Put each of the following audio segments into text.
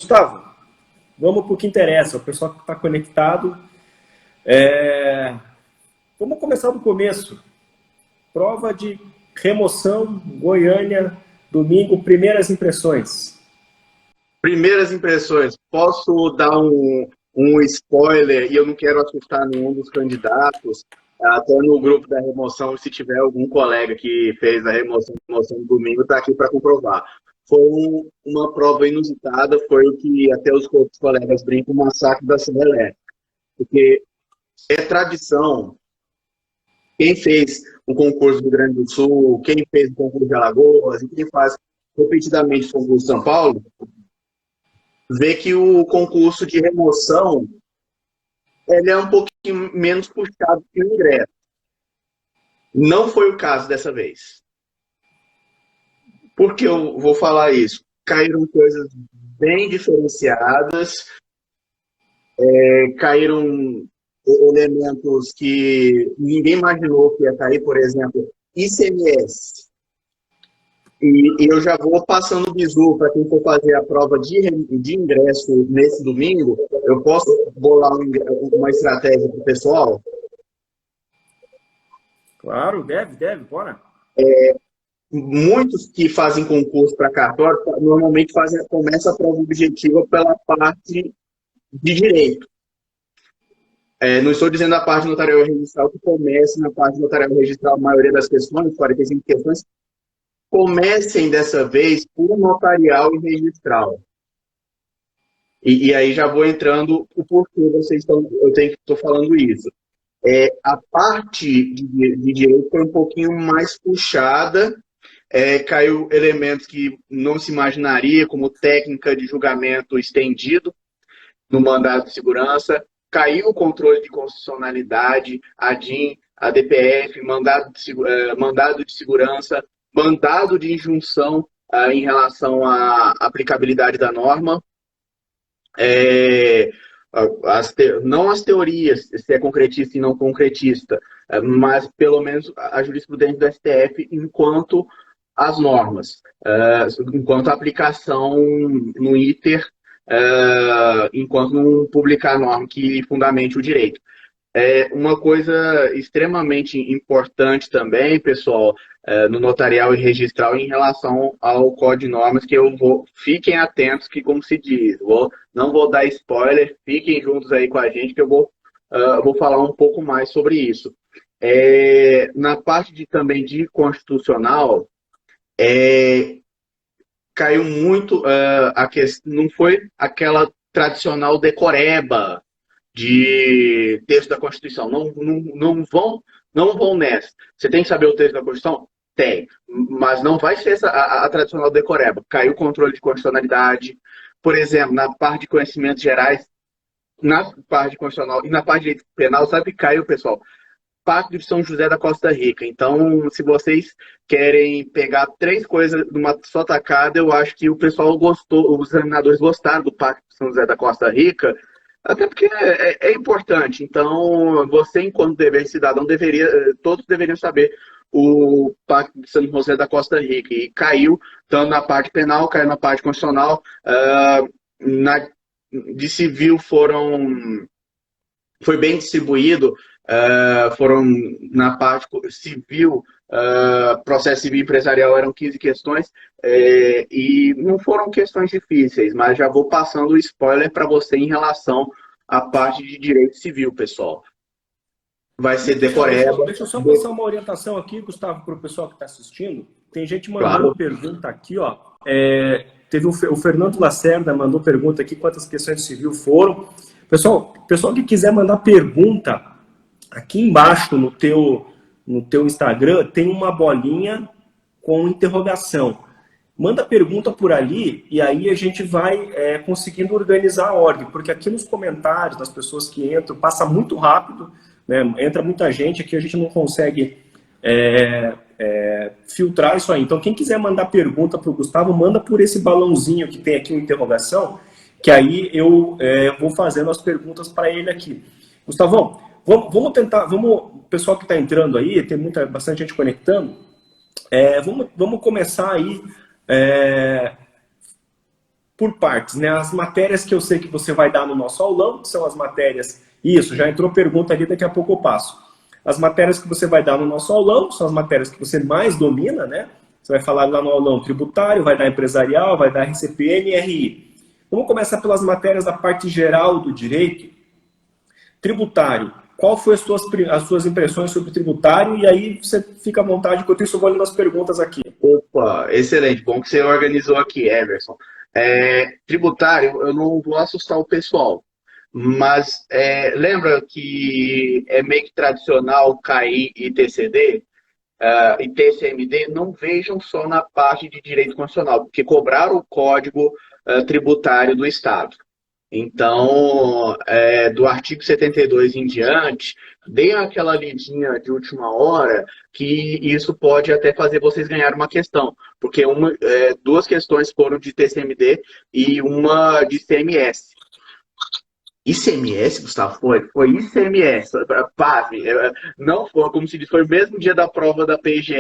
Gustavo, vamos para o que interessa, o pessoal que está conectado. Vamos começar do começo. Prova de remoção, Goiânia, domingo, primeiras impressões. Primeiras impressões, posso dar um spoiler e eu não quero assustar nenhum dos candidatos, até no grupo da remoção, se tiver algum colega que fez a remoção no domingo, está aqui para comprovar. Foi uma prova inusitada, foi o que até os outros colegas brincam, o massacre da Serra Elétrica. Porque é tradição, quem fez o concurso do Rio Grande do Sul, quem fez o concurso de Alagoas e quem faz repetidamente o concurso de São Paulo, vê que o concurso de remoção ele é um pouquinho menos puxado que o ingresso. Não foi o caso dessa vez. Por que eu vou falar isso? Caíram coisas bem diferenciadas, caíram elementos que ninguém imaginou que ia cair, por exemplo, ICMS. E eu já vou passando o bizu para quem for fazer a prova de ingresso nesse domingo. Eu posso bolar uma estratégia para o pessoal? Claro, deve, bora. Muitos que fazem concurso para cartório normalmente começam a prova objetiva pela parte de direito. Não estou dizendo a parte notarial e registral que comece na parte notarial e registral, a maioria das questões, 45 questões, comecem dessa vez por notarial e registral. E aí já vou entrando o porquê eu estou falando isso. A parte de direito foi um pouquinho mais puxada, caiu elementos que não se imaginaria, como técnica de julgamento estendido no mandado de segurança, caiu o controle de constitucionalidade, a DIN, a DPF, mandado de segurança, mandado de injunção em relação à aplicabilidade da norma, não as teorias, se é concretista e não concretista, mas pelo menos a jurisprudência do STF enquanto as normas, enquanto a aplicação no ITER, enquanto não publicar a norma que fundamente o direito. Uma coisa extremamente importante também, pessoal, no notarial e registral em relação ao Código de Normas, que fiquem atentos, que como se diz, não vou dar spoiler, fiquem juntos aí com a gente, que eu vou falar um pouco mais sobre isso. Na parte também de constitucional, caiu muito a questão, não foi aquela tradicional decoreba de texto da Constituição. Não vão nessa. Você tem que saber o texto da Constituição? Tem. Mas não vai ser a tradicional decoreba. Caiu o controle de constitucionalidade. Por exemplo, na parte de conhecimentos gerais, na parte constitucional e na parte de direito penal, sabe que caiu, pessoal? Pacto de São José da Costa Rica. Então, se vocês querem pegar 3 coisas numa só tacada, eu acho que o pessoal gostou, os examinadores gostaram do Pacto de São José da Costa Rica, até porque é importante. Então, você, enquanto dever cidadão, todos deveriam saber o Pacto de São José da Costa Rica. E caiu, tanto na parte penal, caiu na parte constitucional. De civil foi bem distribuído. Foram na parte civil, processo civil empresarial eram 15 questões, e não foram questões difíceis, mas já vou passando o spoiler para você em relação à parte de direito civil, pessoal. Vai ser decoreba. Deixa eu só passar uma orientação aqui, Gustavo, para o pessoal que está assistindo. Tem gente mandando pergunta aqui, ó. Teve o Fernando Lacerda mandou pergunta aqui, quantas questões de civil foram. Pessoal que quiser mandar pergunta, aqui embaixo no teu Instagram tem uma bolinha com interrogação. Manda pergunta por ali e aí a gente vai conseguindo organizar a ordem, porque aqui nos comentários das pessoas que entram, passa muito rápido, né? Entra muita gente, aqui a gente não consegue filtrar isso aí. Então quem quiser mandar pergunta para o Gustavo, manda por esse balãozinho que tem aqui uma interrogação, que aí eu vou fazendo as perguntas para ele aqui. Gustavão, vamos tentar, o pessoal que está entrando aí, tem bastante gente conectando, vamos começar aí por partes, né? As matérias que eu sei que você vai dar no nosso aulão, que são as matérias... Isso, já entrou pergunta ali, daqui a pouco eu passo. As matérias que você vai dar no nosso aulão são as matérias que você mais domina, né? Você vai falar lá no aulão tributário, vai dar empresarial, vai dar RCPN e RI. Vamos começar pelas matérias da parte geral do direito. Tributário. Qual foi as suas impressões sobre o tributário? E aí você fica à vontade, enquanto isso eu vou lendo as perguntas aqui. Opa, excelente. Bom que você organizou aqui, Everson. Tributário, eu não vou assustar o pessoal, mas lembra que é meio que tradicional CAI e TCD? E TCMD, não vejam só na parte de direito constitucional, porque cobraram o código tributário do Estado. Então, do artigo 72 em diante, deem aquela lidinha de última hora, que isso pode até fazer vocês ganharem uma questão, porque duas questões foram de TCMD e uma de CMS. ICMS, Gustavo, foi ICMS, pasme, não foi, como se diz, foi o mesmo dia da prova da PGE,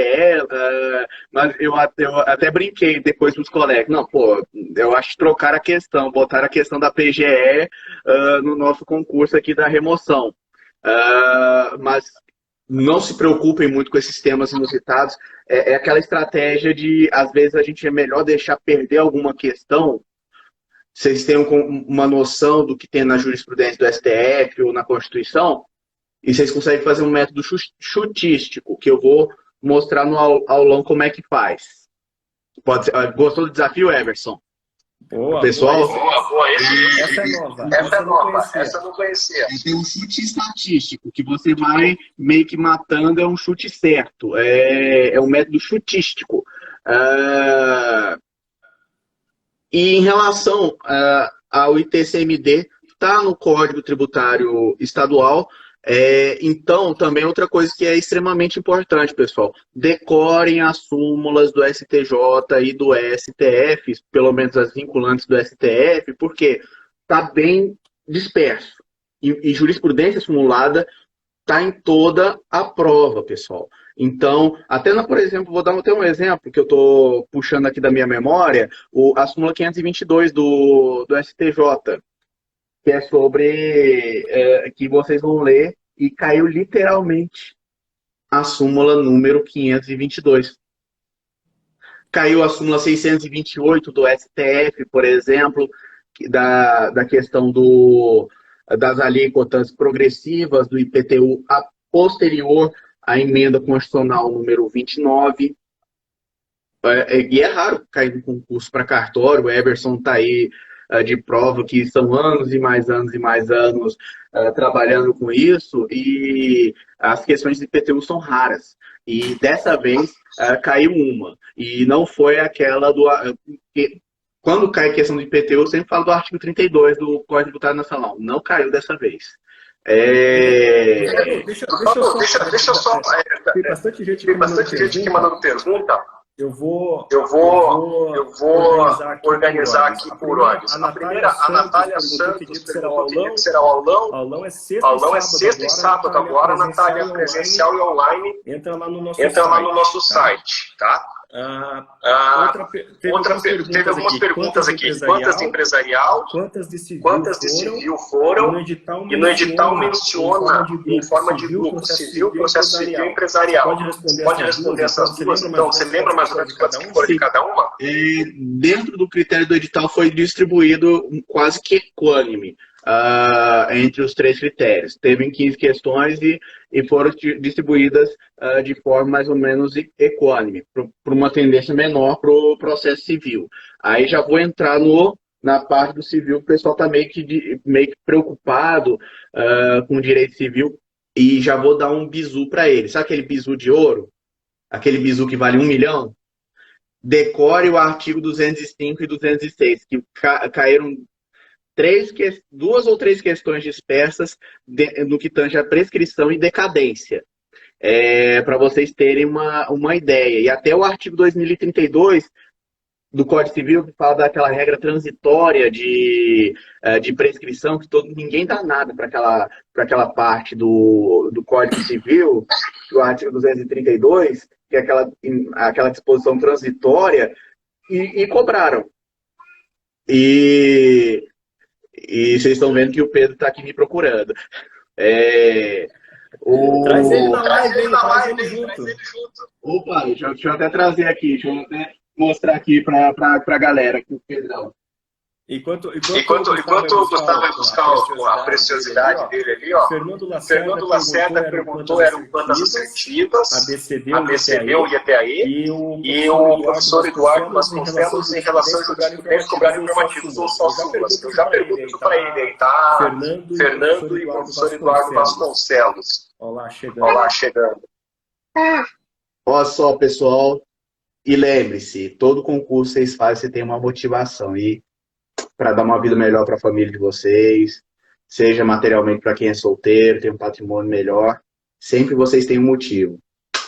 mas eu até brinquei depois com os colegas, não, pô, eu acho que trocaram a questão, botaram a questão da PGE no nosso concurso aqui da remoção, mas não se preocupem muito com esses temas inusitados, é aquela estratégia de, às vezes, a gente é melhor deixar perder alguma questão. Vocês têm uma noção do que tem na jurisprudência do STF ou na Constituição, e vocês conseguem fazer um método chutístico, que eu vou mostrar no aulão como é que faz. Gostou do desafio, Everson? Boa, pessoal? Boa. Essa é nova. Essa eu não conhecia. Tem um chute estatístico, que você vai meio que matando, é um chute certo. É um método chutístico. E em relação ao ITCMD, está no Código Tributário Estadual. Então, também outra coisa que é extremamente importante, pessoal. Decorem as súmulas do STJ e do STF, pelo menos as vinculantes do STF, porque está bem disperso. E jurisprudência simulada está em toda a prova, pessoal. Então, por exemplo, vou dar até um exemplo que eu estou puxando aqui da minha memória, a súmula 522 do STJ, que é sobre, que vocês vão ler, e caiu literalmente a súmula número 522. Caiu a súmula 628 do STF, por exemplo, da questão das alíquotas progressivas do IPTU a posterior à emenda constitucional número 29. E é raro cair no concurso para cartório. O Everson está aí de prova que são anos e mais anos e mais anos trabalhando com isso, e as questões de IPTU são raras. E dessa vez caiu uma. E não foi aquela do... Quando cai questão do IPTU, eu sempre falo do artigo 32 do Código Tributário Nacional. Não caiu dessa vez. Deixa eu só... Tem bastante gente aqui mandando pergunta. Eu vou organizar aqui por ordens. A Natália Santos perguntou que será o aulão. O aulão é sexta e sábado agora, Natália, presencial e online. Entra lá no nosso site, tá? Teve algumas perguntas aqui. Quantas de empresarial? Quantas de civil foram? E no edital menciona em forma de grupo civil, processo civil e empresarial. Pode responder essas duas? Então, você lembra mais ou menos quantas que foram de cada uma? Dentro do critério do edital foi distribuído quase que equânime entre os três critérios. Teve 15 questões e foram distribuídas de forma mais ou menos equânime, para uma tendência menor para o processo civil. Aí já vou entrar na parte do civil, o pessoal está meio que preocupado com o direito civil, e já vou dar um bizu para ele. Sabe aquele bizu de ouro? Aquele bizu que vale 1 milhão? Decore o artigo 205 e 206, que caíram 2 ou 3 questões dispersas no que tange a prescrição e decadência, para vocês terem uma ideia. E até o artigo 2032 do Código Civil, que fala daquela regra transitória de prescrição, que ninguém dá nada para aquela parte do Código Civil, do artigo 232, que é aquela disposição transitória, e cobraram. E, e vocês estão vendo que o Pedro está aqui me procurando. Traz ele na live, hein? Traz ele junto. Opa, deixa eu até trazer aqui, deixa eu até mostrar aqui para a galera aqui o Pedrão. Enquanto o Gustavo vai buscar a preciosidade dele ali, ó, Fernando Lacerda perguntou eram quantas assertivas, ABCD ou IETAE, e o professor Eduardo Vasconcelos em relação aos jurisprudentes cobrarem informativos ou só súmulas. Eu já pergunto para ele aí, tá? Fernando e o professor Eduardo Vasconcelos. Olá, chegando. Olha só, pessoal, e lembre-se, todo concurso vocês fazem, você tem uma motivação e para dar uma vida melhor para a família de vocês, seja materialmente para quem é solteiro, tem um patrimônio melhor, sempre vocês têm um motivo.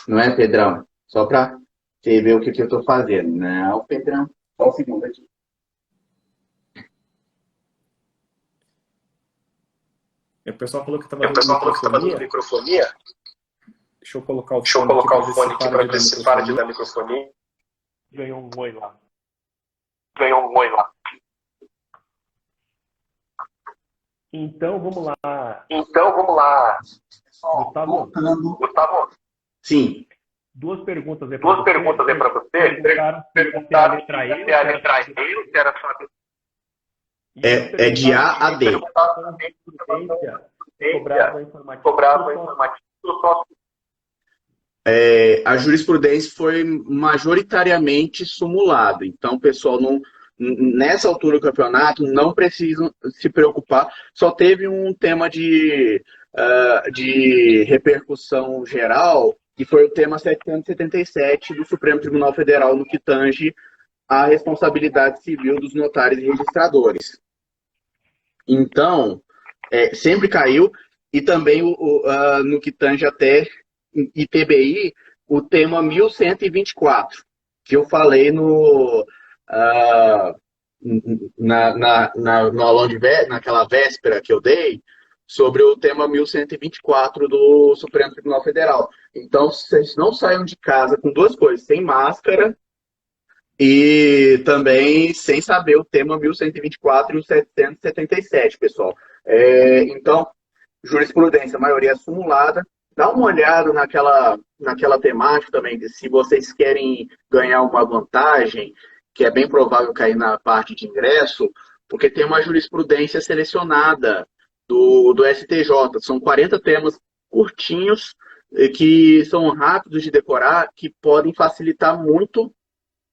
Não é, Pedrão? Só para você ver o que eu estou fazendo. Não, Pedrão. Só um segundo aqui. O pessoal falou que estava dando microfonia. Deixa eu colocar o fone aqui para ver se para de dar microfonia. Ganhou um oi lá. Então, vamos lá. Gustavo. Sim. Duas perguntas aí para você. Perguntaram se a letra E, que era só... É de A a D. Cobrava informativo. A jurisprudência foi majoritariamente simulada. Então, o pessoal nessa altura do campeonato não precisam se preocupar. Só teve um tema de repercussão geral, que foi o tema 777 do Supremo Tribunal Federal, no que tange a responsabilidade civil dos notários e registradores. Então, sempre caiu, e também no que tange até ITBI, o tema 1124, que eu falei no aulão naquela véspera que eu dei, sobre o tema 1124 do Supremo Tribunal Federal. Então, vocês não saiam de casa com duas coisas, sem máscara e também sem saber o tema 1124 e o 777, pessoal. Então, jurisprudência, a maioria é simulada. Dá uma olhada naquela temática também, de se vocês querem ganhar uma vantagem, que é bem provável cair na parte de ingresso, porque tem uma jurisprudência selecionada do STJ. São 40 temas curtinhos, que são rápidos de decorar, que podem facilitar muito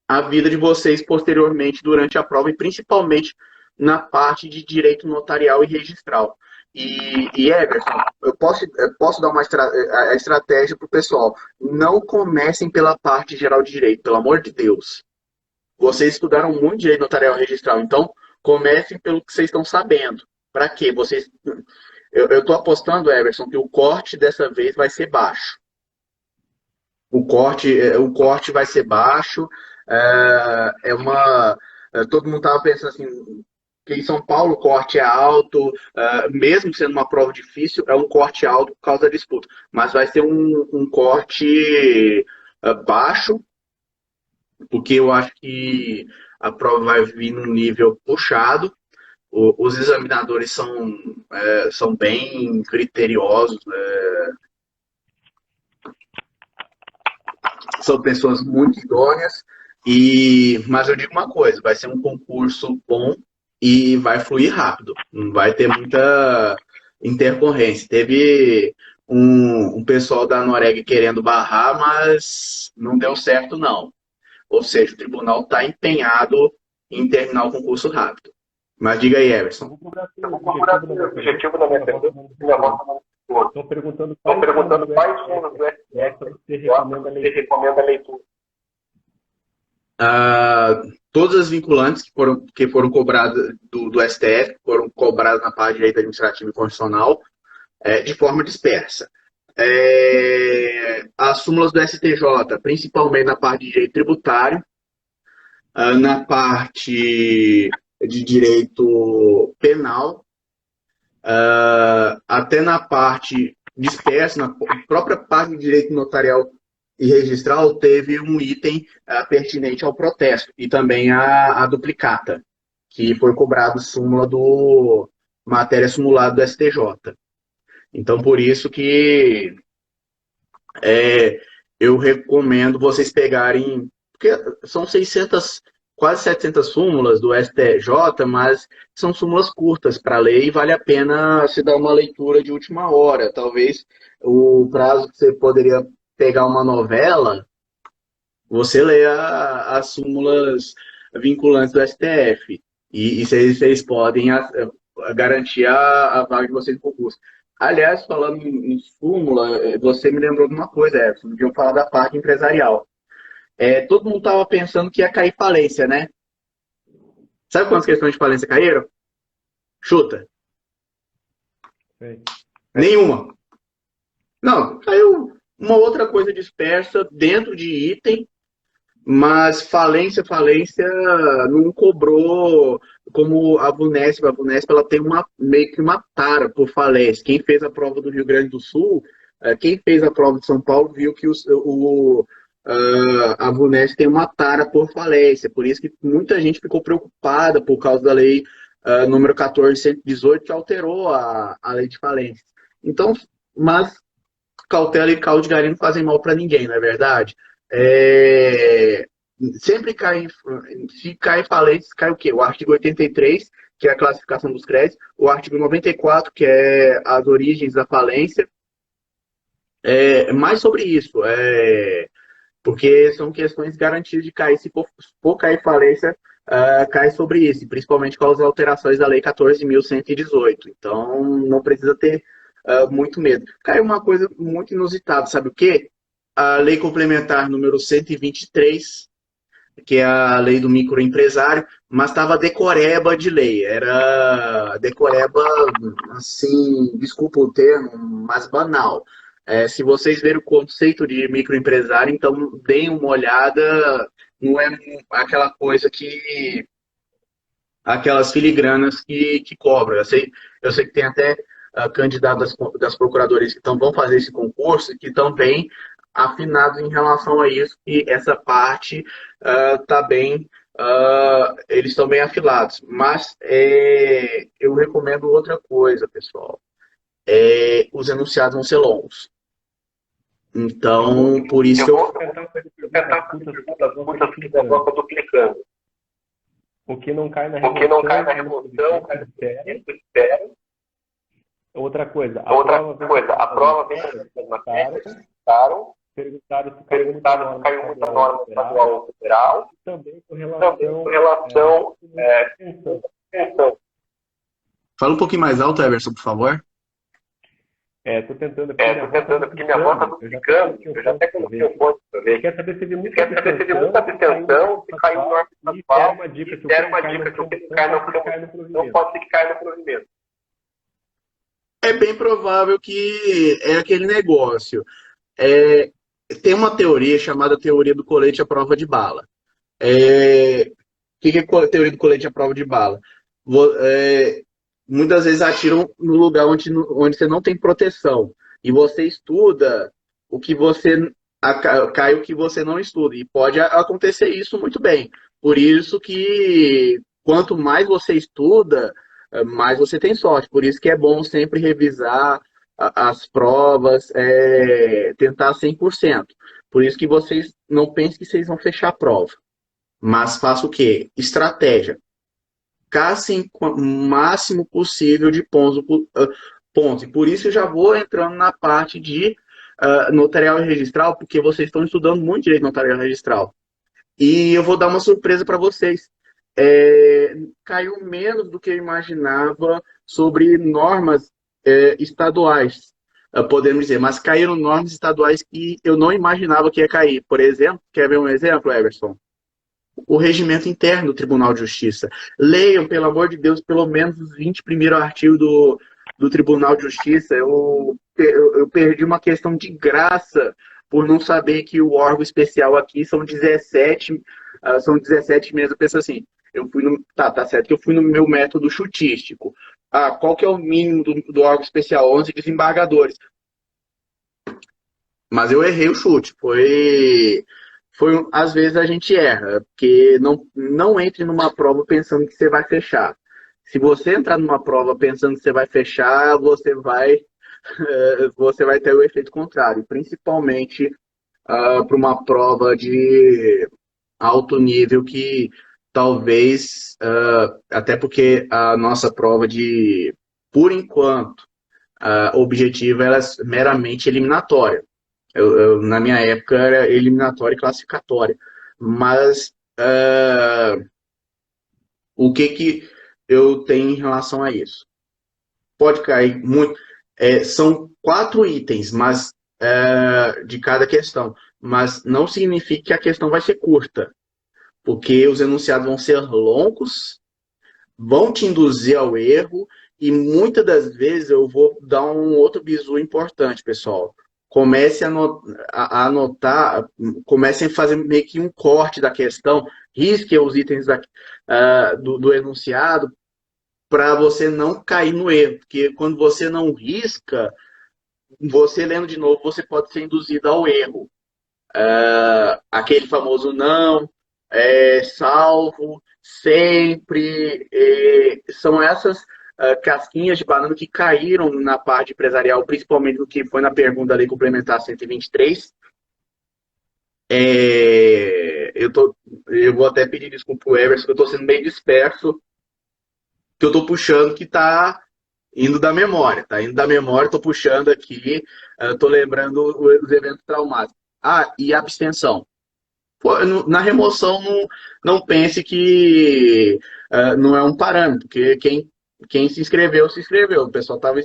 a vida de vocês posteriormente durante a prova, e principalmente na parte de direito notarial e registral. E Everson, eu posso dar a estratégia para o pessoal. Não comecem pela parte geral de direito, pelo amor de Deus. Vocês estudaram muito direito notarial e registral, então comecem pelo que vocês estão sabendo. Para quê? Eu estou apostando, Everson, que o corte dessa vez vai ser baixo. O corte vai ser baixo. Todo mundo estava pensando assim, que em São Paulo o corte é alto, mesmo sendo uma prova difícil, é um corte alto por causa da disputa. Mas vai ser um corte baixo, porque eu acho que a prova vai vir num nível puxado. Os examinadores são bem criteriosos, são pessoas muito idôneas, mas eu digo uma coisa, vai ser um concurso bom e vai fluir rápido, não vai ter muita intercorrência. Teve um pessoal da Noreg querendo barrar, mas não deu certo não. Ou seja, o tribunal está empenhado em terminar o concurso rápido. Mas diga aí, Everson. O objetivo da minha pergunta. Estou perguntando quais fundos do STF você recomenda a leitura. Todas as vinculantes que foram cobradas do STF, foram cobradas na parte de direito administrativo e constitucional, de forma dispersa. As súmulas do STJ, principalmente na parte de direito tributário, na parte de direito penal, até na parte dispersa, na própria parte de direito notarial e registral, teve um item pertinente ao protesto, e também a duplicata, que foi cobrado súmula do matéria simulada do STJ. Então, por isso que eu recomendo vocês pegarem, porque são 600, quase 700 súmulas do STJ, mas são súmulas curtas para ler e vale a pena se dar uma leitura de última hora. Talvez o prazo que você poderia pegar uma novela, você lê as súmulas vinculantes do STF. E vocês podem garantir a vaga de vocês no concurso. Aliás, falando em súmula, você me lembrou de uma coisa, Edson, de eu falar da parte empresarial. Todo mundo estava pensando que ia cair falência, né? Sabe quantas questões de falência caíram? Chuta. Sim. Nenhuma. Não, caiu uma outra coisa dispersa dentro de item, mas falência não cobrou como a VUNESP. A VUNESP ela tem meio que uma tara por falência. Quem fez a prova do Rio Grande do Sul, quem fez a prova de São Paulo, viu que a VUNESP tem uma tara por falência. Por isso que muita gente ficou preocupada por causa da lei número 14.118, que alterou a lei de falência. Então, mas cautela e caldo de galinha não fazem mal para ninguém, não é verdade? Sempre se cai falência, cai o quê? O artigo 83, que é a classificação dos créditos, o artigo 94, que é as origens da falência. Mais sobre isso, porque são questões garantidas de cair. Se for cair falência, cai sobre isso, principalmente com as alterações da lei 14.118. Então, não precisa ter muito medo. Caiu uma coisa muito inusitada, sabe o quê? A lei complementar número 123, que é a lei do microempresário, mas estava decoreba de lei. Era decoreba, assim, desculpa o termo, mas banal. Se vocês verem o conceito de microempresário, então deem uma olhada. Não é aquela coisa que... aquelas filigranas que cobram. Eu sei que tem até candidatos das procuradorias que vão fazer esse concurso e que estão bem afinados em relação a isso, e essa parte está bem, eles estão bem afilados. Mas eu recomendo outra coisa, pessoal. Os enunciados vão ser longos. Então, por isso eu vou tentar fazer perguntas que eu vou duplicando. O que não cai na remoção, cai no espera. Outra coisa, a prova vem das matérias que citaram, perguntaram se caiu muita norma estadual ou federal, também com relação extensão. Fala um pouquinho mais alto, Everson, por favor. Estou tentando porque minha voz está duplicando, eu já até coloquei o ponto para ver. Quer saber se teve muita abstenção, se caiu norma estadual, deram uma dica que o que cai no provimento. Não pode ser que caia no provimento. É bem provável que é aquele negócio. Tem uma teoria chamada teoria do colete à prova de bala. O que é a teoria do colete à prova de bala? Muitas vezes atiram no lugar onde você não tem proteção. E você estuda o que você... cai o que você não estuda. E pode acontecer isso muito bem. Por isso que quanto mais você estuda, mais você tem sorte. Por isso que é bom sempre revisar as provas, tentar 100%. Por isso que vocês não pensem que vocês vão fechar a prova. Mas faça o quê? Estratégia. Caçem o máximo possível de pontos. E por isso eu já vou entrando na parte de notarial e registral, porque vocês estão estudando muito direito notarial e registral. E eu vou dar uma surpresa para vocês. Caiu menos do que eu imaginava sobre normas estaduais, podemos dizer, mas caíram normas estaduais que eu não imaginava que ia cair. Por exemplo, quer ver um exemplo, Everson? O regimento interno do Tribunal de Justiça. Leiam, pelo amor de Deus, pelo menos os 20 primeiros artigos do Tribunal de Justiça. Eu perdi uma questão de graça por não saber que o órgão especial aqui são 17 mesmo. Eu penso assim, eu fui tá certo que eu fui no meu método chutístico. Qual que é o mínimo do órgão especial? 11 desembargadores. Mas eu errei o chute. às vezes a gente erra, porque não entre numa prova pensando que você vai fechar. Se você entrar numa prova pensando que você vai fechar, você vai ter o efeito contrário, principalmente para uma prova de alto nível que talvez, até porque a nossa prova por enquanto, objetiva era meramente eliminatória. Na minha época era eliminatória e classificatória. Mas o que eu tenho em relação a isso? Pode cair muito. São 4 itens de cada questão, mas não significa que a questão vai ser curta, porque os enunciados vão ser longos, vão te induzir ao erro, e muitas das vezes eu vou dar um outro bizu importante, pessoal. Comece a anotar, comecem a fazer meio que um corte da questão, risquem os itens do enunciado, para você não cair no erro, porque quando você não risca, você lendo de novo, você pode ser induzido ao erro. Aquele famoso não, salvo, sempre, são essas casquinhas de banana que caíram na parte empresarial, principalmente no que foi na pergunta da Lei Complementar 123. Eu vou até pedir desculpa pro Everson, que eu estou sendo bem disperso, que eu estou puxando que está indo da memória, estou puxando aqui, estou lembrando os eventos traumáticos. E abstenção. Na remoção, não pense que não é um parâmetro, porque quem se inscreveu, se inscreveu. O pessoal estava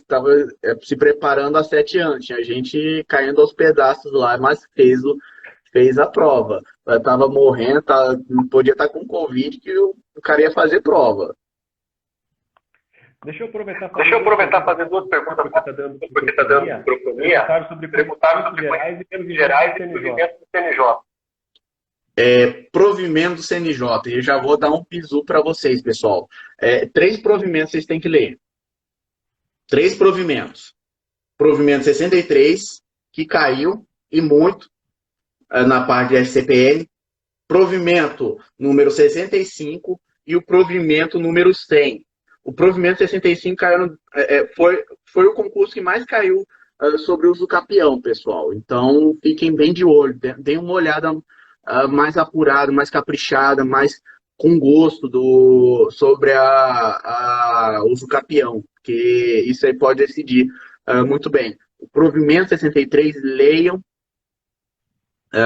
se preparando há 7 anos, tinha gente caindo aos pedaços lá, mas fez a prova. Estava morrendo, podia estar com Covid, que o cara ia fazer prova. Deixa eu aproveitar e fazer 2 perguntas, porque está dando microfonia. Perguntaram sobre conhecimentos gerais e provimentos do CNJ. Provimento do CNJ. Eu já vou dar um bizu para vocês, pessoal. 3 provimentos vocês têm que ler. 3 provimentos. Provimento 63, que caiu, e muito, na parte de SCPN. Provimento número 65 e o provimento número 100. O provimento 65 caiu, foi o concurso que mais caiu sobre o uso capião, pessoal. Então, fiquem bem de olho. Deem uma olhada mais apurada, mais caprichada, mais com gosto sobre a uso capião, porque isso aí pode decidir muito bem. O provimento 63, leiam,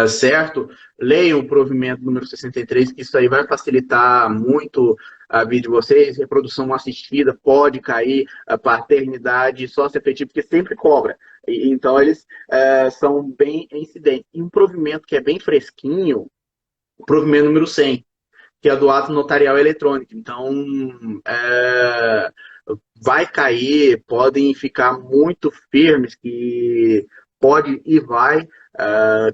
certo? Leiam o provimento número 63, que isso aí vai facilitar muito a vida de vocês. Reprodução assistida pode cair, a paternidade, sócio efetivo, porque sempre cobra. Então, eles são bem incidentes. E um provimento que é bem fresquinho, o provimento número 100, que é do ato notarial eletrônico. Então, vai cair, podem ficar muito firmes que pode e vai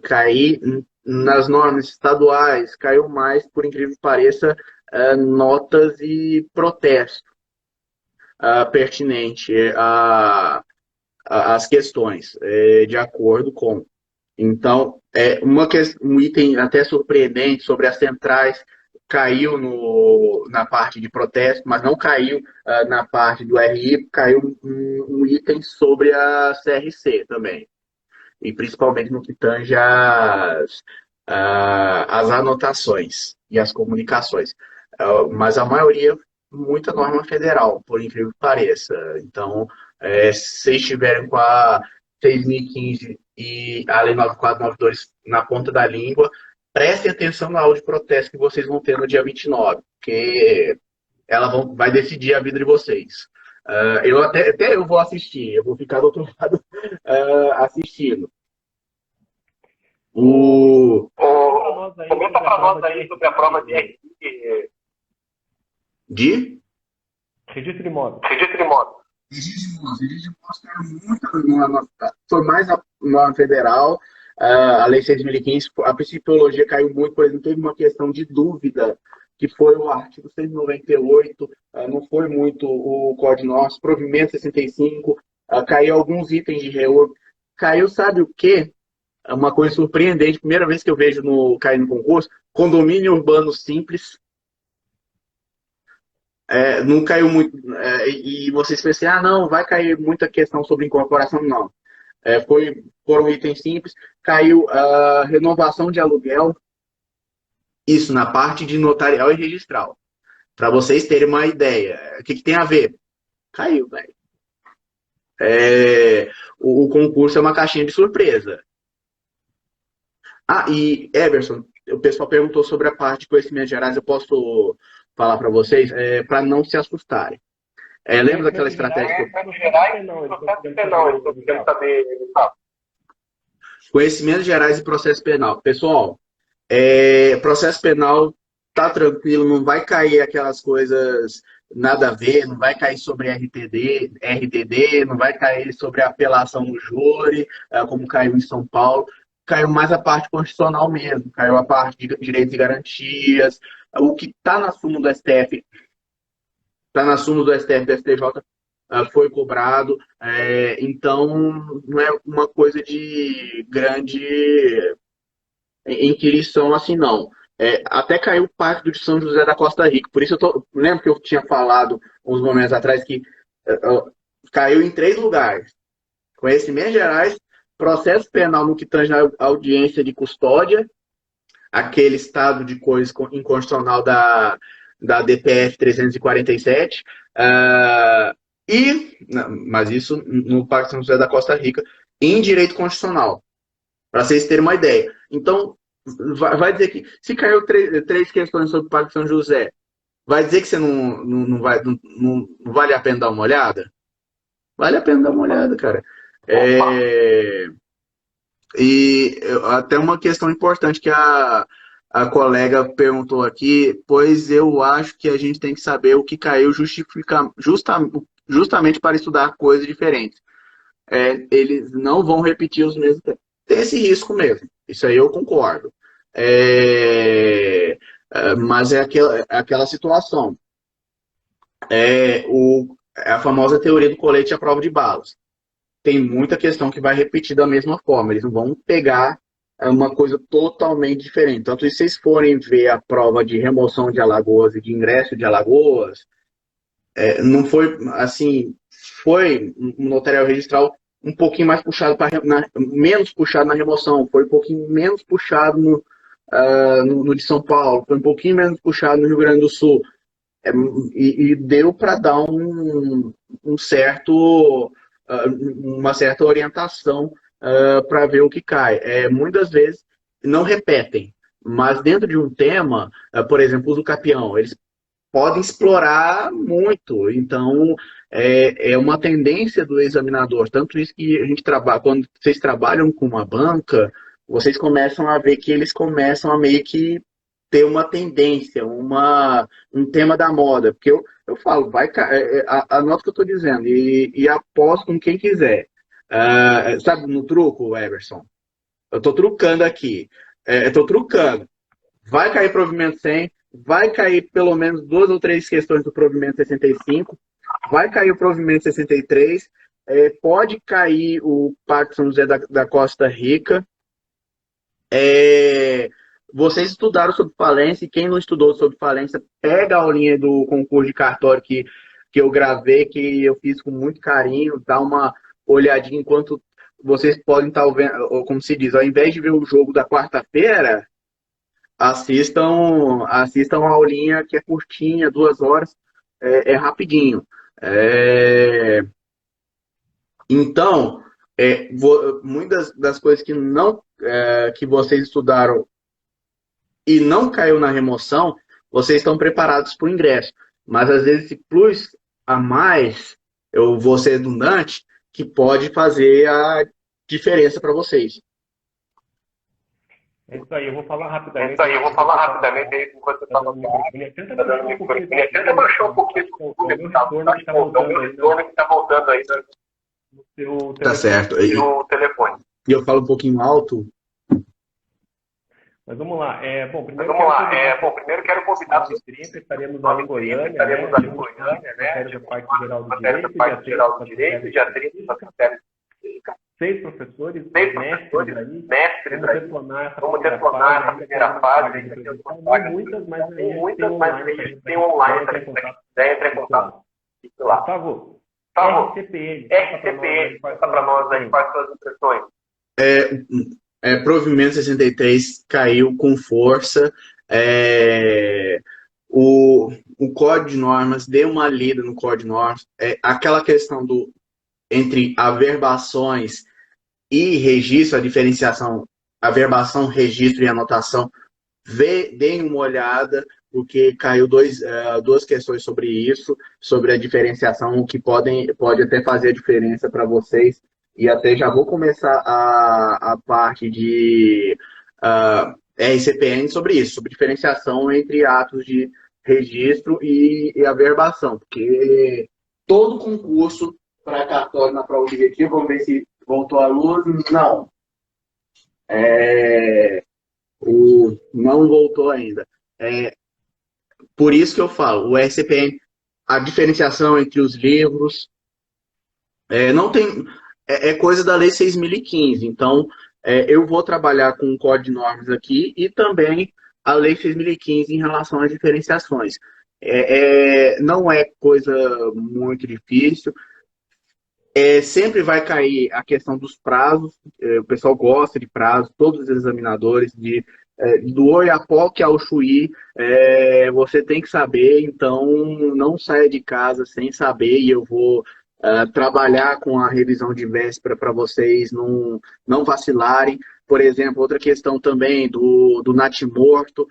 cair nas normas estaduais, caiu mais, por incrível que pareça, notas e protesto pertinente às questões, de acordo com. Então, um item até surpreendente sobre as centrais, caiu na parte de protesto, mas não caiu na parte do RI, caiu um item sobre a CRC também. E principalmente no que tange as anotações e as comunicações. Mas a maioria, muita norma federal, por incrível que pareça. Então, se vocês estiverem com a 6.015 e a Lei 9492 na ponta da língua, prestem atenção na aula de protesto que vocês vão ter no dia 29, porque ela vai decidir a vida de vocês. Eu até eu vou assistir, eu vou ficar do outro lado assistindo. Comenta para nós aí sobre a prova de RI. De? Registro de imóvel. Registro de imóvel caiu muito, foi mais a norma federal, a Lei 6.015, a principiologia caiu muito, por exemplo, teve uma questão de dúvida, que foi o artigo 198, não foi muito o Código Nosso, provimento 65, caiu alguns itens de reorg. Caiu, sabe o quê? uma coisa surpreendente, primeira vez que eu vejo cair no concurso, condomínio urbano simples. Não caiu muito. E vocês pensam assim, não, vai cair muita questão sobre incorporação, não. Foram itens simples, caiu a renovação de aluguel, isso na parte de notarial e registral. Para vocês terem uma ideia, o que tem a ver? Caiu, velho. O concurso é uma caixinha de surpresa. E Everson, o pessoal perguntou sobre a parte de conhecimentos gerais, eu posso falar para vocês, para não se assustarem. Lembra daquela estratégia que eu... Conhecimentos gerais e processo penal. Pessoal, processo penal tá tranquilo, não vai cair aquelas coisas nada a ver, não vai cair sobre RTD, não vai cair sobre apelação no júri, como caiu em São Paulo. Caiu mais a parte constitucional mesmo, caiu a parte de direitos e garantias, o que está na súmula do STF, do STJ, foi cobrado, então não é uma coisa de grande inquirição assim, não. Até caiu o Pacto de São José da Costa Rica, por isso lembro que eu tinha falado uns momentos atrás que caiu em 3 lugares: conhecimentos gerais, processo penal no que tange a audiência de custódia, aquele estado de coisa inconstitucional da DPF 347, mas isso no Pacto de São José da Costa Rica, em direito constitucional, para vocês terem uma ideia. Então, vai dizer que, se caiu 3 questões sobre o Pacto de São José, vai dizer que você não vale a pena dar uma olhada? Vale a pena dar uma olhada, cara. E até uma questão importante que a colega perguntou aqui, pois eu acho que a gente tem que saber o que caiu justamente para estudar coisas diferentes. Eles não vão repetir os mesmos tempos. Tem esse risco mesmo, isso aí eu concordo. Mas é aquela situação. A famosa teoria do colete à prova de balas. Tem muita questão que vai repetir da mesma forma. Eles não vão pegar uma coisa totalmente diferente. Tanto se vocês forem ver a prova de remoção de Alagoas e de ingresso de Alagoas, não foi assim, foi um notarial registral um pouquinho mais puxado menos puxado na remoção, foi um pouquinho menos puxado no de São Paulo, foi um pouquinho menos puxado no Rio Grande do Sul. E deu para dar uma certa orientação para ver o que cai. Muitas vezes não repetem, mas dentro de um tema, por exemplo, o capião, eles podem explorar muito. Então, é uma tendência do examinador. Tanto isso que a gente trabalha, quando vocês trabalham com uma banca, vocês começam a ver que eles começam a meio que ter uma tendência, um tema da moda. Porque eu falo, anota o que eu estou dizendo e aposto com quem quiser. Sabe, no truco, Everson? Eu estou trucando aqui. Estou trucando. Vai cair provimento 100, vai cair pelo menos 2 ou 3 questões do provimento 65, vai cair o provimento 63, pode cair o Pacto de São José da Costa Rica. Vocês estudaram sobre falência, e quem não estudou sobre falência, pega a aulinha do concurso de cartório que eu gravei, que eu fiz com muito carinho, dá uma olhadinha enquanto vocês podem estar vendo, como se diz, ao invés de ver o jogo da quarta-feira, assistam a aulinha que é curtinha, 2 horas, rapidinho. Então, muitas das coisas que vocês estudaram e não caiu na remoção, vocês estão preparados para o ingresso. Mas, às vezes, esse plus a mais, eu vou ser redundante, que pode fazer a diferença para vocês. É isso aí, eu vou falar rapidamente. Aí enquanto você está no microfone. Tenta baixar um pouquinho o retorno que está voltando aí no seu telefone. Tá certo. E eu falo um pouquinho alto. Mas vamos lá. Primeiro quero convidar vocês. Estaremos ali em Goiânia, né? Matéria da parte geral do direito, dia 30, 6 professores, Seis mestres professores, aí, mestres vamos aí, deplonar essa vamos primeira detonar fase, essa ainda primeira tem fase, algumas ainda tem vagas algumas não vagas, muitas, mas aí a gente tem muitas, mas online a para gente quem tem online quiser para entrar em quem contato quiser entrar em com lá. contato com lá. Gustavo, Gustavo, RCPN, RCPN, quais conta são para as nós aí impressões? quais são as impressões. Provimento 63 caiu com força. É, o Código de Normas, dê uma lida no Código de Normas. Aquela questão entre averbações e registro, a diferenciação, averbação, registro e anotação, deem uma olhada, porque caiu duas questões sobre isso, sobre a diferenciação, o que pode até fazer a diferença para vocês. E até já vou começar a parte de RCPN sobre isso, sobre diferenciação entre atos de registro e averbação, porque todo concurso para cartório na prova objetiva, vamos ver se voltou à luz, não. Não voltou ainda. Por isso que eu falo, o RCPN, a diferenciação entre os livros, não tem, coisa da Lei 6.015. Então, eu vou trabalhar com o Código de Normas aqui e também a Lei 6.015 em relação às diferenciações. Não é coisa muito difícil. Sempre vai cair a questão dos prazos. O pessoal gosta de prazo, todos os examinadores, do Oiapoque ao Chuí, você tem que saber, então não saia de casa sem saber, e eu vou trabalhar com a revisão de véspera para vocês não vacilarem. Por exemplo, outra questão também do natimorto,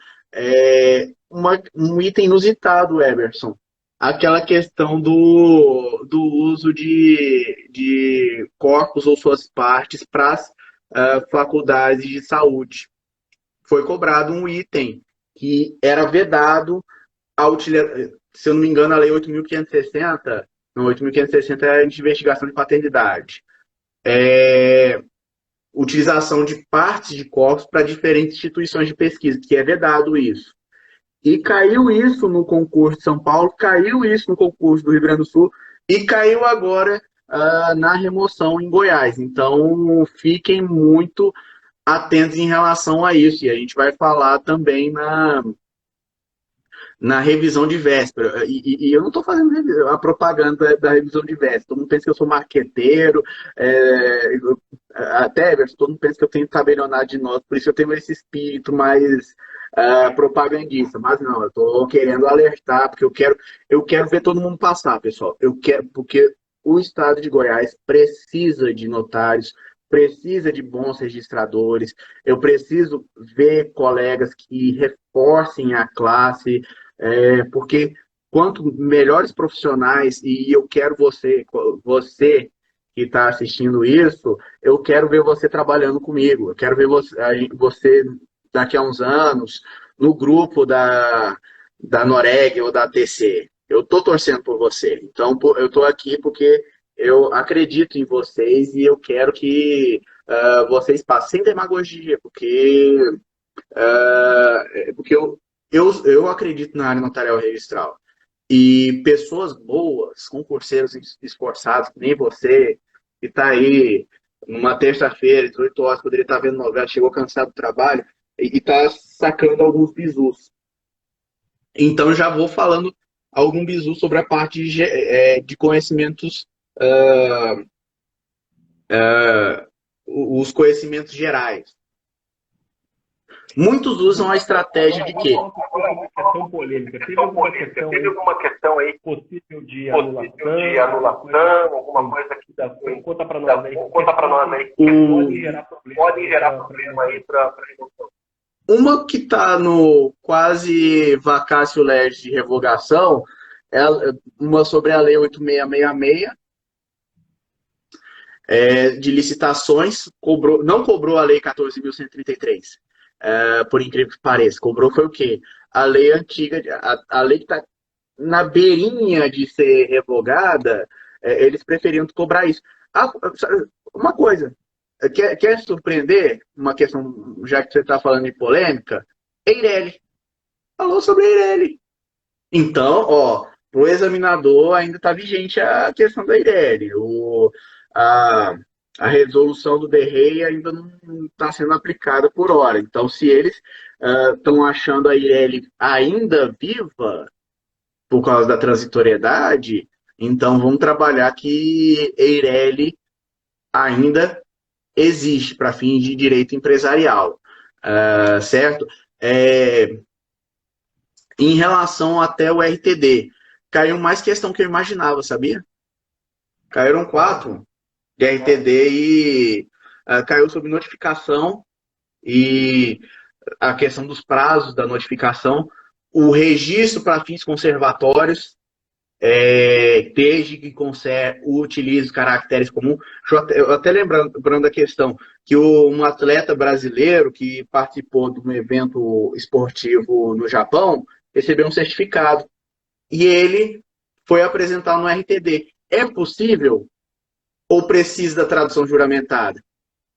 um item inusitado, Emerson, aquela questão do uso de corpos ou suas partes para as faculdades de saúde. Foi cobrado um item que era vedado a utilizar, se eu não me engano, a Lei 8.560, não, 8.560 é a de investigação de paternidade. Utilização de partes de corpos para diferentes instituições de pesquisa, que é vedado isso. E caiu isso no concurso de São Paulo, caiu isso no concurso do Rio Grande do Sul e caiu agora na remoção em Goiás. Então, fiquem muito atentos em relação a isso. E a gente vai falar também na revisão de véspera. E eu não estou fazendo a propaganda da revisão de véspera. Todo mundo pensa que eu sou marqueteiro, até todo mundo pensa que eu tenho tabelionato de notas, por isso eu tenho esse espírito mais propagandista. Mas não, eu estou querendo alertar, porque eu quero ver todo mundo passar, pessoal. Eu quero, porque o estado de Goiás precisa de notários, precisa de bons registradores, eu preciso ver colegas que reforcem a classe, porque quanto melhores profissionais, e eu quero você que está assistindo isso, eu quero ver você trabalhando comigo, eu quero ver você daqui a uns anos no grupo da Noreg ou da TC. Eu estou torcendo por você. Então, eu estou aqui porque eu acredito em vocês e eu quero que vocês passem sem demagogia, porque eu acredito na área notarial registral. E pessoas boas, concurseiros esforçados, que nem você, que está aí numa terça-feira, 18 horas, poderia estar vendo novela, chegou cansado do trabalho e está sacando alguns bizus. Então, já vou falando algum bizu sobre a parte de conhecimentos, os conhecimentos gerais. Muitos usam a estratégia de quê? Uma questão polêmica. Teve alguma questão aí possível de anulação, alguma coisa que conta para nós aí. Pode gerar problema aí para a remoção. Uma que está no quase vacácio legis de revogação é uma sobre a Lei 8666, de licitações, não cobrou a Lei 14.133, por incrível que pareça. Cobrou foi o quê? A lei antiga, a lei que está na beirinha de ser revogada, eles preferiam cobrar isso. Uma coisa, quer surpreender? Uma questão, já que você está falando de polêmica, Eireli. Falou sobre Eireli. Então, o examinador ainda está vigente a questão da Eireli. a resolução do DREI ainda não está sendo aplicada por hora. Então, se eles estão achando a Eireli ainda viva por causa da transitoriedade, então vamos trabalhar que Eireli ainda existe para fins de direito empresarial, certo? Em relação até o RTD, caiu mais questão que eu imaginava, sabia? Caíram 4 de RTD e caiu sob notificação e a questão dos prazos da notificação, o registro para fins conservatórios, desde que utilize os caracteres comuns. Eu até lembrando a questão que um atleta brasileiro que participou de um evento esportivo no Japão recebeu um certificado e ele foi apresentar no RTD. É possível ou precisa da tradução juramentada?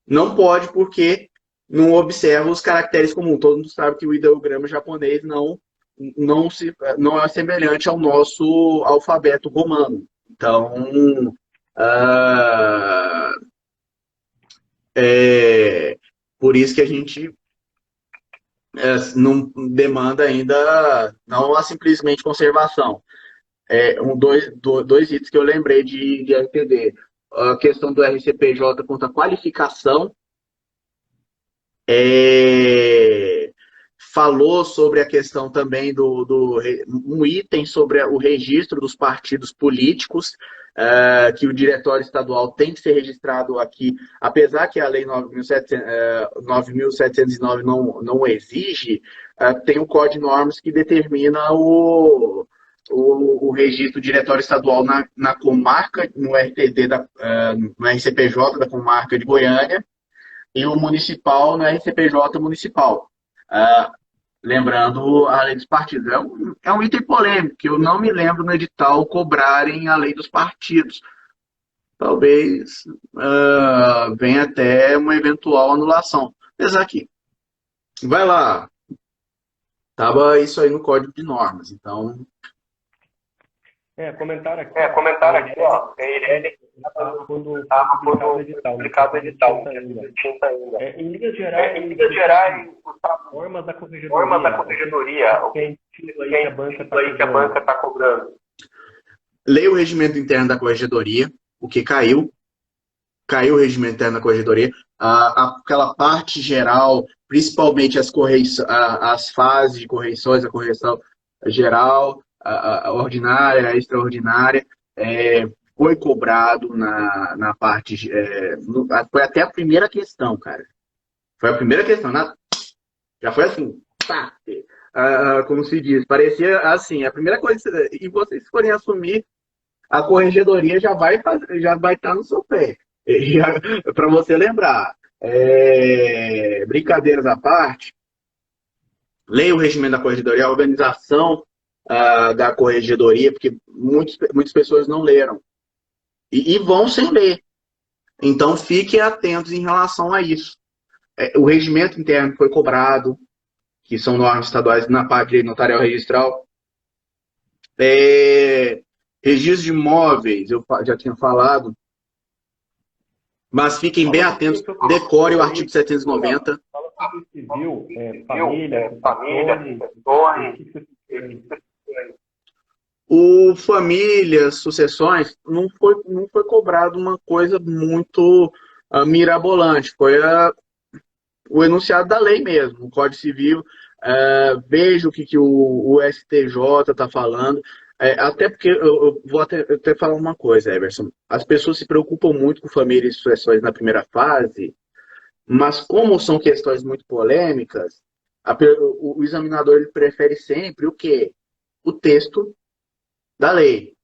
Não pode, porque não observa os caracteres comuns. Todo mundo sabe que o ideograma japonês não é semelhante ao nosso alfabeto romano. Então, por isso que a gente não demanda ainda, não simplesmente conservação. Dois itens que eu lembrei de RTD. A questão do RCPJ quanto à qualificação, falou sobre a questão também um item sobre o registro dos partidos políticos, que o diretório estadual tem que ser registrado aqui, apesar que a lei 9.709 não exige, tem o Código de Normas que determina o registro do diretório estadual na comarca, no RTD, no RCPJ da comarca de Goiânia, e o municipal no RCPJ municipal. Lembrando a lei dos partidos. É um item polêmico, que eu não me lembro no edital cobrarem a lei dos partidos. Talvez venha até uma eventual anulação. Apesar que, vai lá, estava isso aí no Código de Normas, então... Comentário aqui, ó. Eireli estava quando publicado o edital, tinta ainda. Em linhas gerais, normas da corregedoria, o que a banca está cobrando. Leia o regimento interno da corregedoria, o que caiu o regimento interno da corregedoria, aquela parte geral, principalmente as fases de correções, a correção geral, a ordinária, a extraordinária, foi cobrado na parte... foi até a primeira questão, cara. Foi a primeira questão. Já foi assim, pá, como se diz, parecia assim, a primeira coisa, e vocês forem assumir, a corregedoria já vai estar no seu pé. Para você lembrar. Brincadeiras à parte, leia o regimento da corregedoria, a organização da corregedoria, porque muitas pessoas não leram. E vão sem ler. Então, fiquem atentos em relação a isso. O regimento interno foi cobrado, que são normas estaduais na parte de direito notarial registral. Registro de imóveis, eu já tinha falado. Mas fiquem bem atentos, decore o artigo 790. Fala sobre civil, família, O famílias, sucessões, não foi cobrado uma coisa muito mirabolante. Foi o enunciado da lei mesmo, o Código Civil. Veja o que o STJ está falando. Até porque eu vou até falar uma coisa, Everson. As pessoas se preocupam muito com famílias e sucessões na primeira fase, mas como são questões muito polêmicas, o examinador ele prefere sempre o quê? O texto da lei.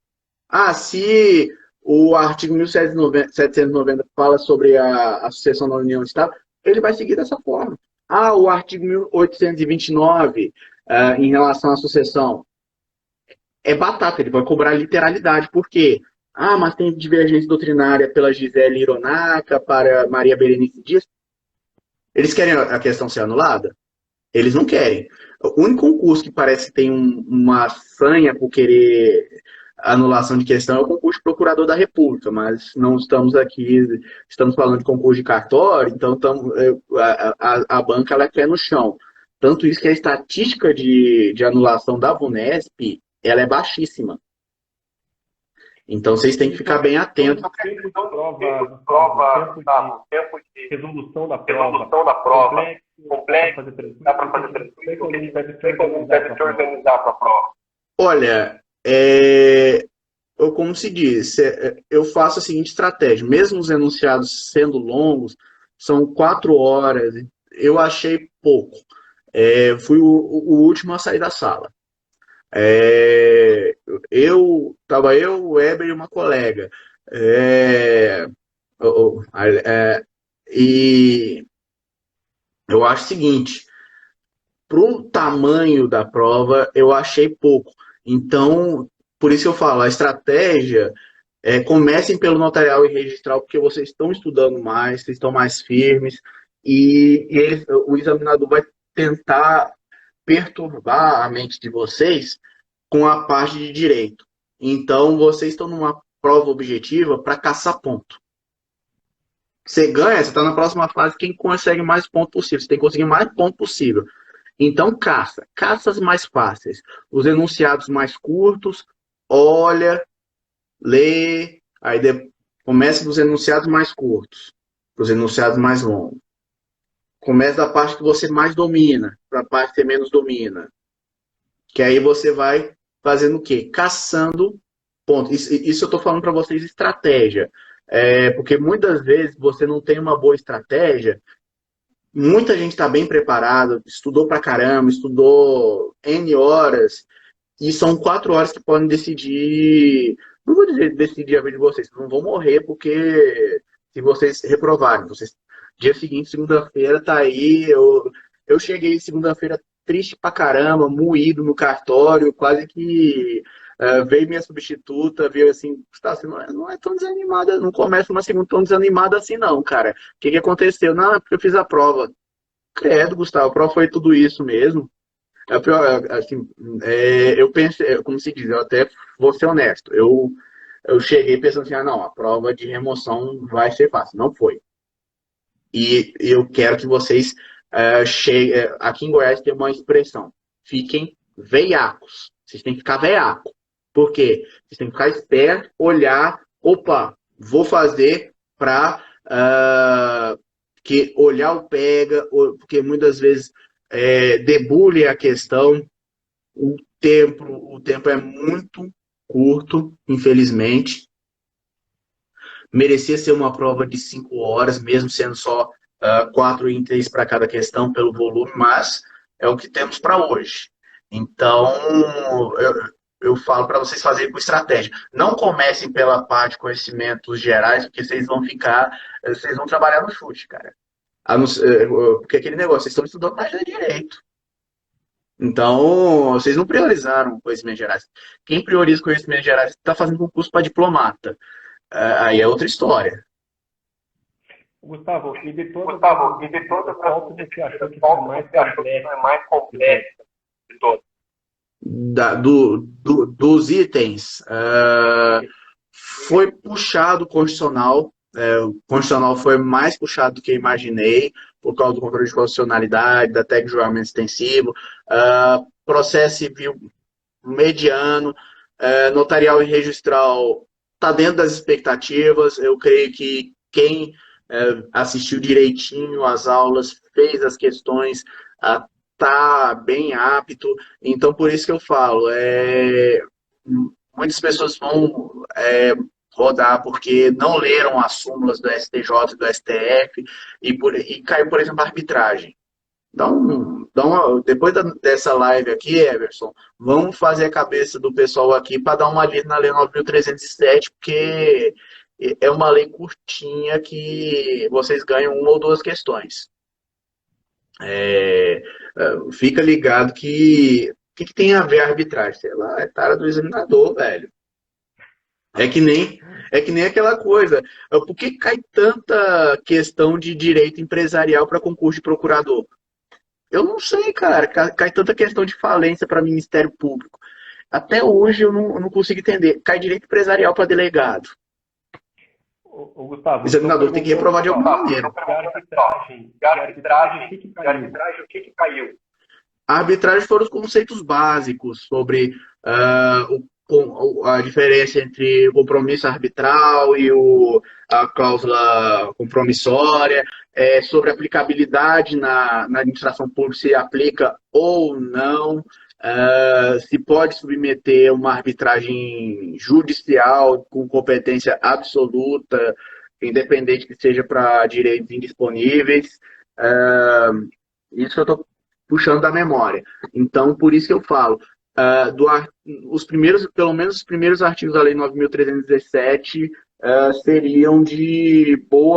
Se o artigo 1790 fala sobre a sucessão da União Estável, ele vai seguir dessa forma. O artigo 1829, em relação à sucessão, é batata, ele vai cobrar literalidade. Por quê? Mas tem divergência doutrinária pela Gisele Hironaka, para Maria Berenice Dias. Eles querem a questão ser anulada? Eles não querem. O único concurso que parece que tem uma sanha por querer anulação de questão é o concurso de procurador da República, mas não estamos aqui, estamos falando de concurso de cartório, então a banca ela é pé no chão. Tanto isso que a estatística de anulação da VUNESP, ela é baixíssima. Então vocês têm que ficar bem atentos. O tempo de prova, o tempo de resolução da prova, complexo, dá para fazer tranquilo, porque a gente deve se organizar para a prova. Olha, como se diz, eu faço a seguinte estratégia, mesmo os enunciados sendo longos, são 4 horas, eu achei pouco. Fui o último a sair da sala. Tava eu, o Weber e uma colega. E eu acho o seguinte, pro tamanho da prova, eu achei pouco. Então, por isso eu falo, a estratégia comecem pelo notarial e registral, porque vocês estão estudando mais, vocês estão mais firmes, e o examinador vai tentar perturbar a mente de vocês com a parte de direito. Então, vocês estão numa prova objetiva para caçar ponto. Você ganha, você está na próxima fase, quem consegue mais ponto possível. Você tem que conseguir mais ponto possível. Então, caça as mais fáceis. Os enunciados mais curtos, olha, lê, aí começa dos enunciados mais curtos, para os enunciados mais longos. Começa da parte que você mais domina, para a parte que você menos domina. Que aí você vai fazendo o quê? Caçando pontos. Isso eu estou falando para vocês estratégia. Porque muitas vezes você não tem uma boa estratégia. Muita gente está bem preparada, estudou pra caramba, estudou N horas, e são 4 horas que podem decidir. Não vou dizer decidir a vida de vocês, não vão morrer, porque se vocês reprovarem, dia seguinte, segunda-feira, tá aí. Eu cheguei segunda-feira triste pra caramba, moído no cartório, quase que veio minha substituta, veio assim, Gustavo, você não é tão desanimada, não começa uma segunda tão desanimada assim não, cara. O que aconteceu? Não, é porque eu fiz a prova. Credo, Gustavo, a prova foi tudo isso mesmo. Assim, eu pensei, como se diz, eu até vou ser honesto, eu cheguei pensando assim, não, a prova de remoção vai ser fácil. Não foi. E eu quero que vocês cheguem. Aqui em Goiás tem uma expressão: fiquem veiacos. Vocês têm que ficar veiaco. Por quê? Vocês têm que ficar esperto, olhar, opa, vou fazer para que olhar o pega, porque muitas vezes debulhe a questão. O tempo é muito curto, infelizmente. Merecia ser uma prova de 5 horas, mesmo sendo só 4 ínteres para cada questão pelo volume, mas é o que temos para hoje. Então, eu falo para vocês fazerem com estratégia. Não comecem pela parte de conhecimentos gerais, porque vocês vão trabalhar no chute, cara. Porque aquele negócio, vocês estão estudando mais de direito. Então, vocês não priorizaram conhecimentos gerais. Quem prioriza conhecimentos gerais está fazendo concurso para diplomata. Aí é outra história. Gustavo, e de todas qual você achou que foi mais complexa de todas? Dos itens, foi puxado o constitucional. O constitucional foi mais puxado do que eu imaginei, por causa do controle de constitucionalidade, da técnica de julgamento extensivo, processo civil mediano, notarial e registral está dentro das expectativas. Eu creio que quem assistiu direitinho às aulas, fez as questões, está bem apto. Então, por isso que eu falo, muitas pessoas vão rodar porque não leram as súmulas do STJ e do STF e caiu, por exemplo, a arbitragem. Depois dessa live aqui, Everson, vamos fazer a cabeça do pessoal aqui para dar uma lida na Lei 9.307, porque é uma lei curtinha que vocês ganham 1 ou 2 questões. Fica ligado que o que tem a ver a arbitragem? Sei lá, é tara do examinador, velho. É que nem aquela coisa. Por que cai tanta questão de direito empresarial para concurso de procurador? Eu não sei, cara. Cai tanta questão de falência para Ministério Público. Até hoje eu não consigo entender. Cai direito empresarial para delegado. O Gustavo, O examinador tem que reprovar de alguma maneira. O que que caiu? A arbitragem foram os conceitos básicos sobre a diferença entre o compromisso arbitral e a cláusula compromissória, sobre a aplicabilidade na administração pública, se aplica ou não, se pode submeter uma arbitragem judicial com competência absoluta, independente que seja para direitos indisponíveis. Isso que eu estou puxando da memória. Então, por isso que eu falo, pelo menos os primeiros artigos da Lei 9.317 seriam de bom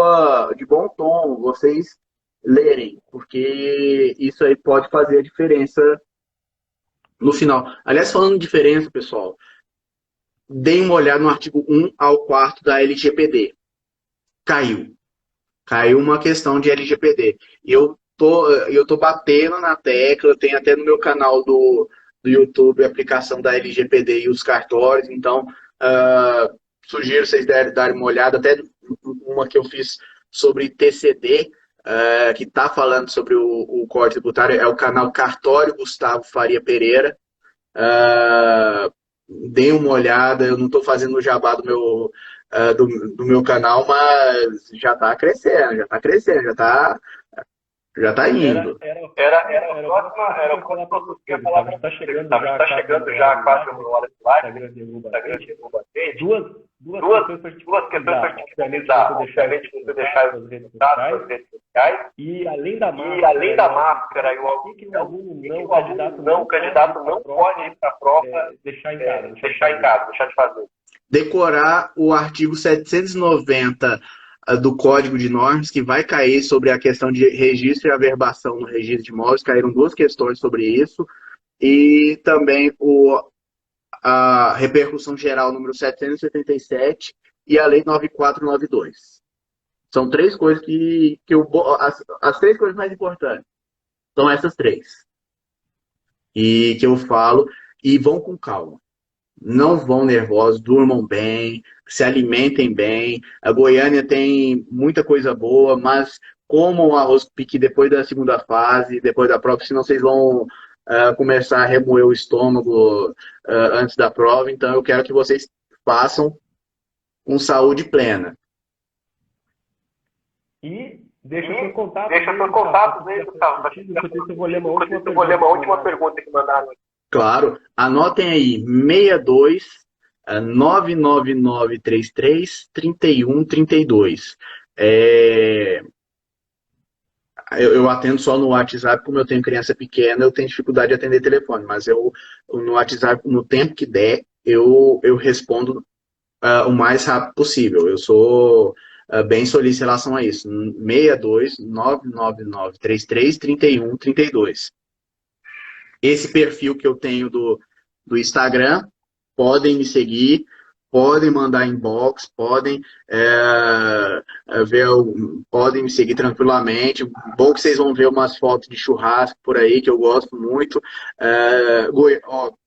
tom vocês lerem, porque isso aí pode fazer a diferença no final. Aliás, falando de diferença, pessoal, deem uma olhada no artigo 1 ao 4 da LGPD. Caiu uma questão de LGPD. E eu tô batendo na tecla, tem até no meu canal do YouTube a aplicação da LGPD e os cartórios, então sugiro vocês darem uma olhada, até uma que eu fiz sobre TCD, que está falando sobre o Código Tributário, é o canal Cartório Gustavo Faria Pereira. Deem uma olhada, eu não estou fazendo o jabá do meu canal, mas já está crescendo, já está indo. Era a próxima coisa que eu ia falar para você. Está chegando já quase uma hora de live. Duas questões para utilizar. Obviamente, você deixar os resultados nas redes sociais. E além da máscara, o candidato não pode ir para a prova, deixar em casa, deixar de fazer. Decorar o artigo 790 do Código de Normas, que vai cair sobre a questão de registro e averbação no registro de imóveis. Caíram duas questões sobre isso. E também a repercussão geral número 777 e a lei 9492. São três coisas as três coisas mais importantes são essas três. E que eu falo, e vão com calma. Não vão nervosos, durmam bem, se alimentem bem. A Goiânia tem muita coisa boa, mas comam o arroz pique depois da segunda fase, depois da prova, senão vocês vão começar a remoer o estômago antes da prova. Então eu quero que vocês façam com saúde plena. E deixa o seu contato dele, Gustavo. Eu vou ler uma última pergunta que mandaram aqui. Claro, anotem aí, 62 99933 3132. Eu atendo só no WhatsApp, como eu tenho criança pequena, eu tenho dificuldade de atender telefone, mas no WhatsApp, no tempo que der, eu respondo o mais rápido possível. Eu sou bem solícito em relação a isso. 62 99933 3132. Esse perfil que eu tenho do Instagram, podem me seguir, podem mandar inbox, podem podem me seguir tranquilamente. Bom que vocês vão ver umas fotos de churrasco por aí, que eu gosto muito.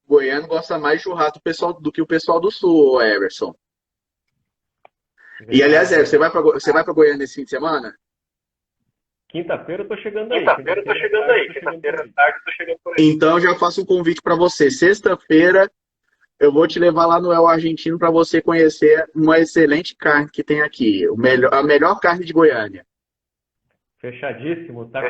Goiano gosta mais de churrasco do que o pessoal do Sul, Everson. E, aliás, você vai para Goiânia esse fim de semana? Quinta-feira eu tô chegando aí. Quinta-feira tarde eu tô chegando por aí. Então já faço um convite para você. Sexta-feira eu vou te levar lá no El Argentino para você conhecer uma excelente carne que tem aqui. A melhor carne de Goiânia. Fechadíssimo, tá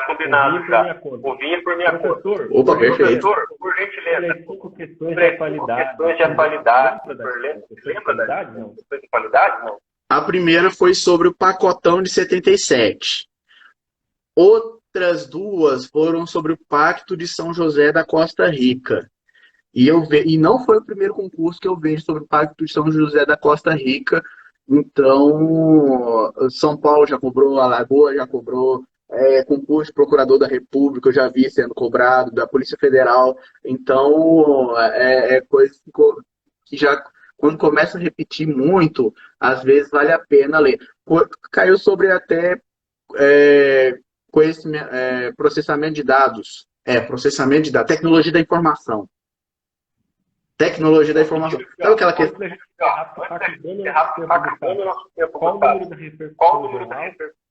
combinado já. O vinho por minha conta. Opa, perfeito. Professor, por gentileza. 5 questões de atualidade. Lembra das questões de atualidade? Não. A primeira foi sobre o pacotão de 77. Outras duas foram sobre o Pacto de São José da Costa Rica. E não foi o primeiro concurso que eu vejo sobre o Pacto de São José da Costa Rica. Então, São Paulo já cobrou, Alagoas já cobrou, concurso de Procurador da República eu já vi sendo cobrado, da Polícia Federal. Então, coisa que já... Quando começa a repetir muito, às vezes vale a pena ler. Caiu sobre até processamento de dados. Processamento de dados. Tecnologia da informação. Tecnologia da informação. Sabe aquela questão? Qual o número da repercussão geral?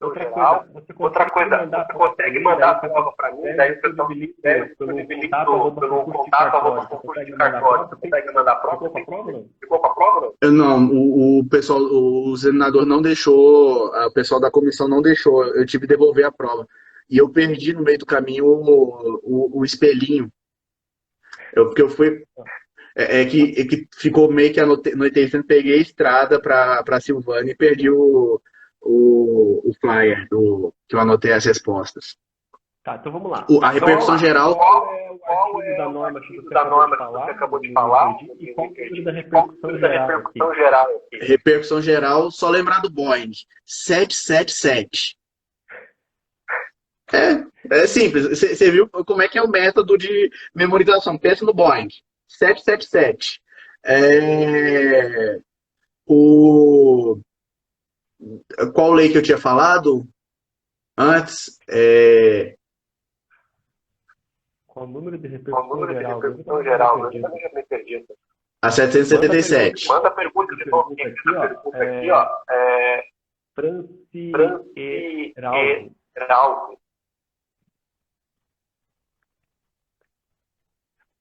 Outra coisa, você consegue mandar a prova para mim, daí o pessoal pelo contato, concurso de cartório, você consegue mandar a prova? Ficou com a prova? Não, o pessoal, o examinador não deixou, o pessoal da comissão não deixou, eu tive que devolver a prova. E eu perdi no meio do caminho o espelhinho. Porque eu fui. Que ficou meio que anoitecendo, peguei a estrada para Silvânia e perdi o flyer que eu anotei as respostas. Tá, então vamos lá. A repercussão geral. Qual é o artigo da norma que você acabou de falar? E qual é o número da repercussão geral aqui? Repercussão geral, só lembrar do Boeing. 777. É simples. Você viu como é que é o método de memorização? Pensa no Boeing. 777. Qual lei que eu tinha falado antes? Qual o número de repercussão geral? Eu já me perdi. A 777. Manda a pergunta de novo aqui, ó. Franci Heraldo.